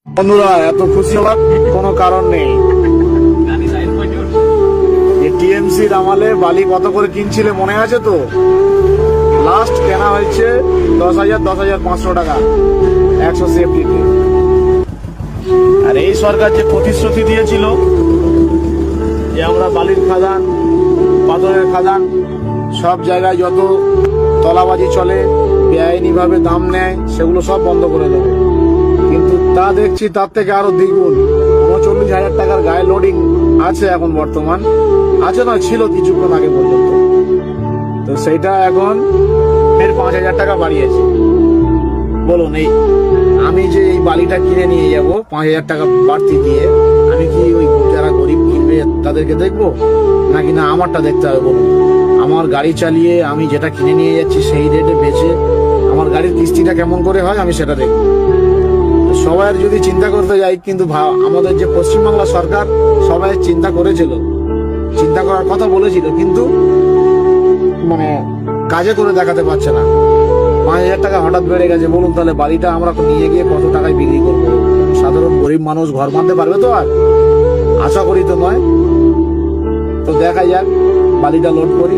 বন্ধুরা, এত খুশি হওয়ার কোনো কারণ নেই। টিএমসির আমলে বালি কত করে কিনছিলে মনে আছে তো? লাস্ট কেনা হয়েছে 10,500 টাকা 100 সেফটিতে। আর এই সরকার যে প্রতিশ্রুতি দিয়েছিল যে আমরা বালির খাদান, পাথরের খাদান, সব জায়গায় যত তলাবাজি চলে, বেআইনি ভাবে দাম নেয়, সেগুলো সব বন্ধ করে দেবো। কিন্তু তা দেখছি তার থেকে আরো দ্বিগুণ, 39,000 টাকার গায়ে লোডিং আছে এখন বর্তমান, আছে না, ছিল কিছুক্ষণ আগে পর্যন্ত। তো সেইটা এখন ফের 5,000 টাকা বাড়িয়েছে। বলুন, এই আমি যে এই বালিটা কিনে নিয়ে যাব 5,000 টাকা বাড়তি দিয়ে, আমি কি ওই যারা গরিব কিনবে তাদেরকে দেখবো, নাকি না আমারটা দেখতে হবে? বলুন, আমার গাড়ি চালিয়ে আমি যেটা কিনে নিয়ে যাচ্ছি সেই রেটে বেচে আমার গাড়ির কিস্তিটা কেমন করে হয় আমি সেটা দেখবো। সবাই যদি চিন্তা করতে যাই, কিন্তু আমাদের যে পশ্চিমবাংলা সরকার সবাই চিন্তা করেছিল, চিন্তা করার কথা বলেছিল, কিন্তু মানে কাজে করে দেখাতে পারছে না। 5,000 টাকা হঠাৎ বেড়ে গেছে। বলুন তাহলে বাড়িটা আমরা নিয়ে গিয়ে কত টাকায় বিক্রি করবো? সাধারণ গরিব মানুষ ঘর বাঁধতে পারবে তো? আর আশা করি তো নয়। তো দেখা যাক, বালিটা লোড করি।